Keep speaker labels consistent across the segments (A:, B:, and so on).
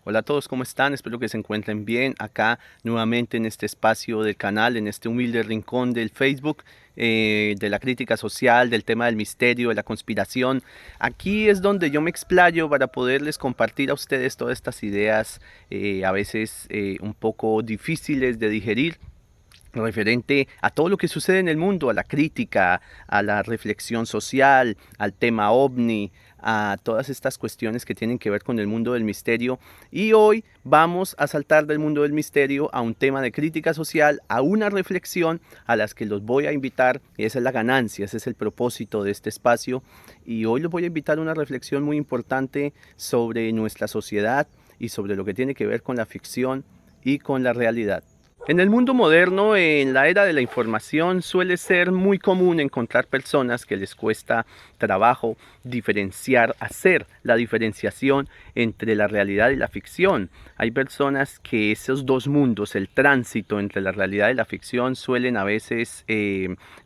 A: Hola a todos, ¿cómo están? Espero que se encuentren bien acá nuevamente en este espacio del canal, en este humilde rincón del Facebook, de la crítica social, del tema del misterio, de la conspiración. Aquí es donde yo me explayo para poderles compartir a ustedes todas estas ideas, a veces un poco difíciles de digerir, referente a todo lo que sucede en el mundo, a la crítica, a la reflexión social, al tema ovni, a todas estas cuestiones que tienen que ver con el mundo del misterio. Y hoy vamos a saltar del mundo del misterio a un tema de crítica social, a una reflexión a las que los voy a invitar, y esa es la ganancia, ese es el propósito de este espacio. Y hoy los voy a invitar a una reflexión muy importante sobre nuestra sociedad y sobre lo que tiene que ver con la ficción y con la realidad. En el mundo moderno, en la era de la información, suele ser muy común encontrar personas que les cuesta trabajo diferenciar, hacer la diferenciación entre la realidad y la ficción. Hay personas que esos dos mundos, el tránsito entre la realidad y la ficción, suelen a veces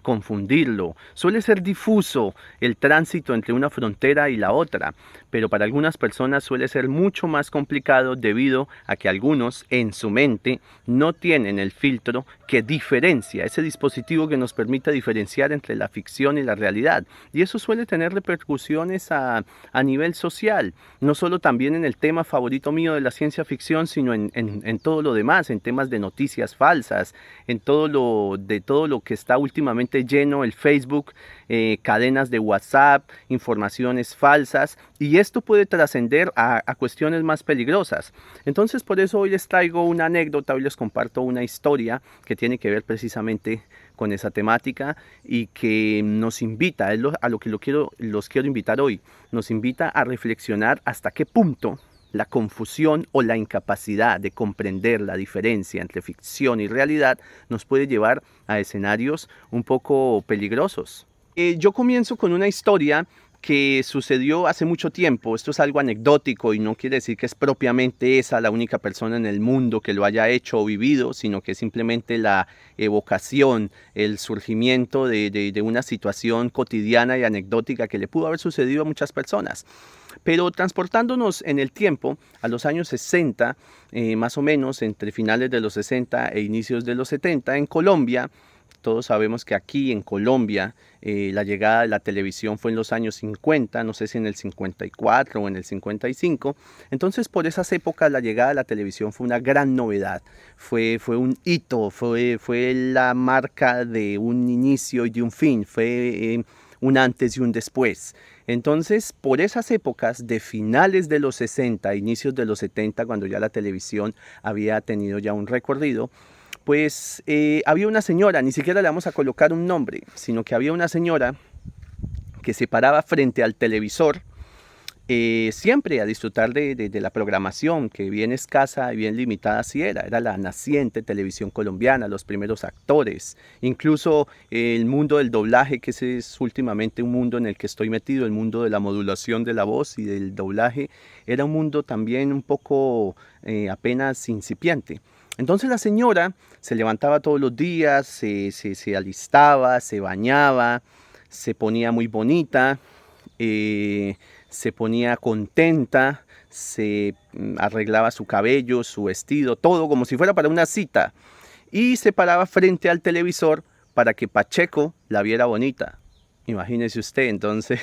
A: confundirlo. Suele ser difuso el tránsito entre una frontera y la otra, pero para algunas personas suele ser mucho más complicado debido a que algunos en su mente no tienen el filtro que diferencia, ese dispositivo que nos permite diferenciar entre la ficción y la realidad. Y eso suele tener repercusiones a nivel social, no solo también en el tema favorito mío de la ciencia ficción, sino en todo lo demás, en temas de noticias falsas, de todo lo que está últimamente lleno el Facebook, cadenas de WhatsApp, informaciones falsas, y esto puede trascender a cuestiones más peligrosas. Entonces, por eso hoy les traigo una anécdota, hoy les comparto una historia que tiene que ver precisamente con esa temática y que nos invita, a lo que los quiero invitar hoy, nos invita a reflexionar hasta qué punto la confusión o la incapacidad de comprender la diferencia entre ficción y realidad nos puede llevar a escenarios un poco peligrosos. Yo comienzo con una historia que sucedió hace mucho tiempo. Esto es algo anecdótico y no quiere decir que es propiamente esa la única persona en el mundo que lo haya hecho o vivido, sino que es simplemente la evocación, el surgimiento de una situación cotidiana y anecdótica que le pudo haber sucedido a muchas personas. Pero transportándonos en el tiempo a los años 60, más o menos entre finales de los 60 e inicios de los 70, en Colombia, todos sabemos que aquí en Colombia la llegada de la televisión fue en los años 50, no sé si en el 54 o en el 55. Entonces, por esas épocas la llegada de la televisión fue una gran novedad, fue un hito, fue la marca de un inicio y de un fin, fue un antes y un después. Entonces, por esas épocas de finales de los 60, inicios de los 70, cuando ya la televisión había tenido ya un recorrido, pues había una señora, ni siquiera le vamos a colocar un nombre, sino que había una señora que se paraba frente al televisor, siempre a disfrutar de la programación, que bien escasa y bien limitada sí era la naciente televisión colombiana, los primeros actores, incluso el mundo del doblaje, que ese es últimamente un mundo en el que estoy metido, el mundo de la modulación de la voz y del doblaje, era un mundo también un poco apenas incipiente. Entonces la señora se levantaba todos los días, se alistaba, se bañaba, se ponía muy bonita, eh, se ponía contenta, se arreglaba su cabello, su vestido, todo como si fuera para una cita. Y se paraba frente al televisor para que Pacheco la viera bonita. Imagínese usted, entonces,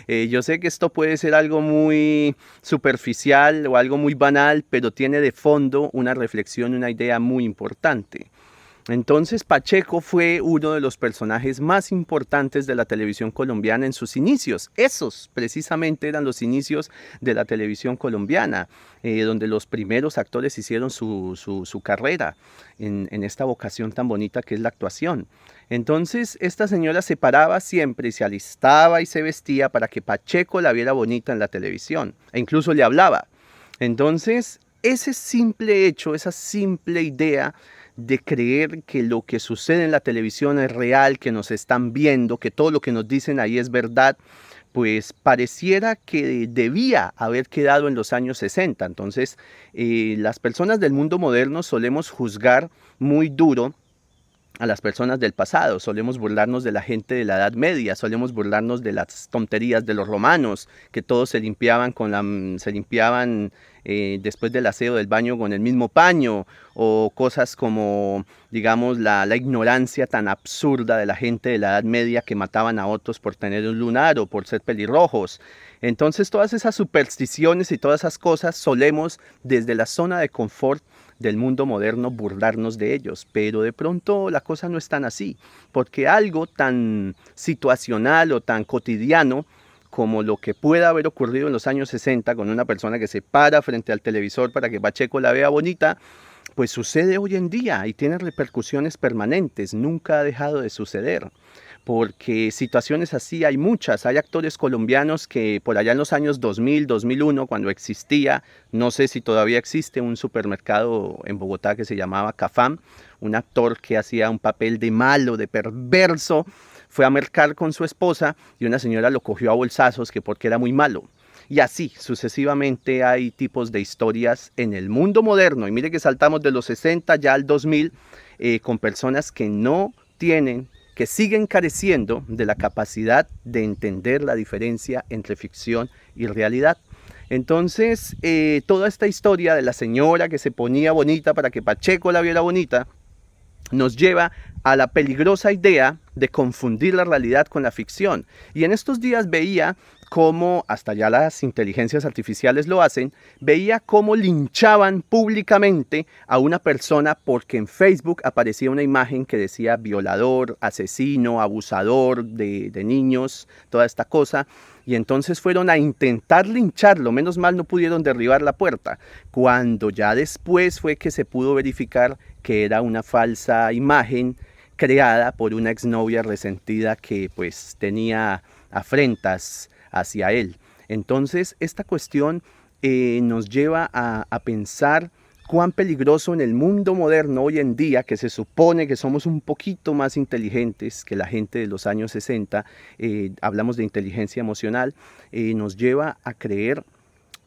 A: yo sé que esto puede ser algo muy superficial o algo muy banal, pero tiene de fondo una reflexión, una idea muy importante. Entonces Pacheco fue uno de los personajes más importantes de la televisión colombiana en sus inicios. Esos precisamente eran los inicios de la televisión colombiana, donde los primeros actores hicieron su carrera en esta vocación tan bonita que es la actuación. Entonces esta señora se paraba siempre y se alistaba y se vestía para que Pacheco la viera bonita en la televisión e incluso le hablaba. Entonces ese simple hecho, esa simple idea de creer que lo que sucede en la televisión es real, que nos están viendo, que todo lo que nos dicen ahí es verdad, pues pareciera que debía haber quedado en los años 60. Entonces, las personas del mundo moderno solemos juzgar muy duro a las personas del pasado, solemos burlarnos de la gente de la Edad Media, solemos burlarnos de las tonterías de los romanos, que todos se limpiaban después del aseo del baño con el mismo paño, o cosas como, digamos, la ignorancia tan absurda de la gente de la Edad Media que mataban a otros por tener un lunar o por ser pelirrojos. Entonces todas esas supersticiones y todas esas cosas solemos desde la zona de confort del mundo moderno burlarnos de ellos, pero de pronto la cosa no es tan así, porque algo tan situacional o tan cotidiano como lo que pueda haber ocurrido en los años 60 con una persona que se para frente al televisor para que Pacheco la vea bonita, pues sucede hoy en día y tiene repercusiones permanentes, nunca ha dejado de suceder. Porque situaciones así hay muchas. Hay actores colombianos que por allá en los años 2000, 2001, cuando existía, no sé si todavía existe, un supermercado en Bogotá que se llamaba Cafam, un actor que hacía un papel de malo, de perverso, fue a mercar con su esposa y una señora lo cogió a bolsazos que porque era muy malo. Y así sucesivamente hay tipos de historias en el mundo moderno. Y mire que saltamos de los 60 ya al 2000 con personas que no tienen, que siguen careciendo de la capacidad de entender la diferencia entre ficción y realidad. Entonces, toda esta historia de la señora que se ponía bonita para que Pacheco la viera bonita, nos lleva a la peligrosa idea de confundir la realidad con la ficción. Y en estos días veía cómo, hasta ya las inteligencias artificiales lo hacen, veía cómo linchaban públicamente a una persona porque en Facebook aparecía una imagen que decía violador, asesino, abusador de niños, toda esta cosa. Y entonces fueron a intentar lincharlo, menos mal no pudieron derribar la puerta, cuando ya después fue que se pudo verificar que era una falsa imagen creada por una exnovia resentida que pues tenía afrentas hacia él. Entonces esta cuestión nos lleva a pensar cuán peligroso en el mundo moderno hoy en día, que se supone que somos un poquito más inteligentes que la gente de los años 60, hablamos de inteligencia emocional, nos lleva a creer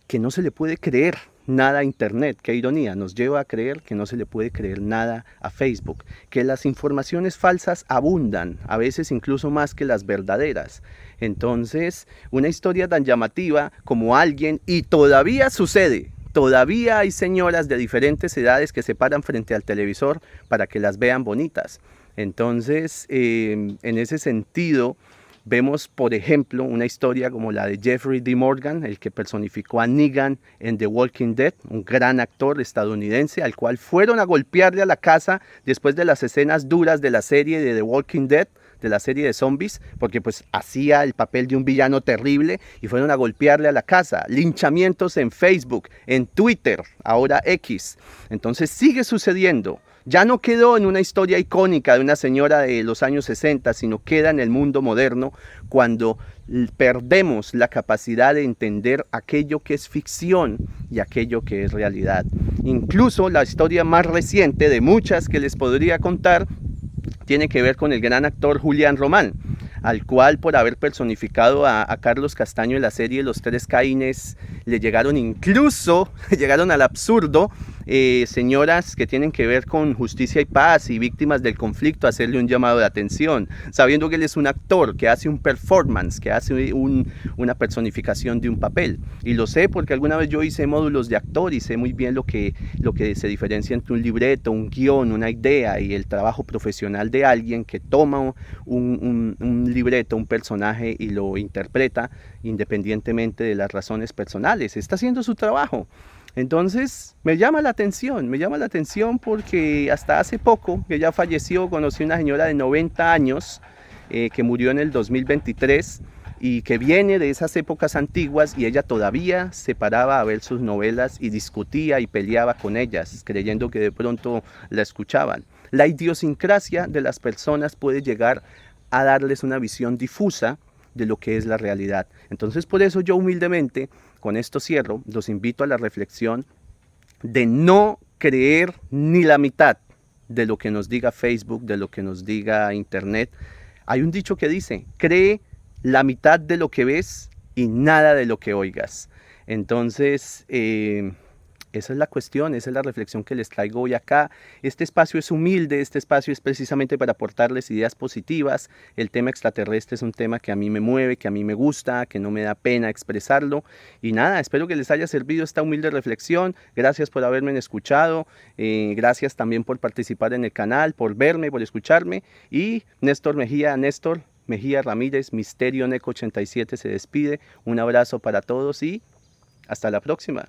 A: que no se le puede creer nada a Internet. Qué ironía, nos lleva a creer que no se le puede creer nada a Facebook, que las informaciones falsas abundan, a veces incluso más que las verdaderas. Entonces, una historia tan llamativa como alguien, y todavía sucede, todavía hay señoras de diferentes edades que se paran frente al televisor para que las vean bonitas. Entonces, en ese sentido, vemos, por ejemplo, una historia como la de Jeffrey D. Morgan, el que personificó a Negan en The Walking Dead, un gran actor estadounidense al cual fueron a golpearle a la casa después de las escenas duras de la serie de The Walking Dead, de la serie de zombies, porque pues hacía el papel de un villano terrible y fueron a golpearle a la casa. Linchamientos en Facebook, en Twitter, ahora X. Entonces sigue sucediendo. Ya no quedó en una historia icónica de una señora de los años 60, sino queda en el mundo moderno cuando perdemos la capacidad de entender aquello que es ficción y aquello que es realidad. Incluso la historia más reciente de muchas que les podría contar tiene que ver con el gran actor Julián Román, al cual por haber personificado a Carlos Castaño en la serie Los Tres Caínes, le llegaron incluso, llegaron al absurdo, señoras que tienen que ver con justicia y paz y víctimas del conflicto, hacerle un llamado de atención, sabiendo que él es un actor, que hace un performance, que hace una personificación de un papel. Y lo sé porque alguna vez yo hice módulos de actor y sé muy bien lo que se diferencia entre un libreto, un guión, una idea y el trabajo profesional de alguien que toma un libreto, un personaje y lo interpreta independientemente de las razones personales. Está haciendo su trabajo. Entonces me llama la atención porque hasta hace poco, que ya falleció, conocí una señora de 90 años que murió en el 2023 y que viene de esas épocas antiguas y ella todavía se paraba a ver sus novelas y discutía y peleaba con ellas, creyendo que de pronto la escuchaban. La idiosincrasia de las personas puede llegar a darles una visión difusa de lo que es la realidad. Entonces por eso yo humildemente, con esto cierro, los invito a la reflexión de no creer ni la mitad de lo que nos diga Facebook, de lo que nos diga Internet. Hay un dicho que dice, cree la mitad de lo que ves y nada de lo que oigas. Entonces, Esa es la cuestión, esa es la reflexión que les traigo hoy acá. Este espacio es humilde, este espacio es precisamente para aportarles ideas positivas. El tema extraterrestre es un tema que a mí me mueve, que a mí me gusta, que no me da pena expresarlo. Y nada, espero que les haya servido esta humilde reflexión. Gracias por haberme escuchado. Gracias también por participar en el canal, por verme, por escucharme. Y Néstor Mejía Ramírez, Misterio Neco 87 se despide. Un abrazo para todos y hasta la próxima.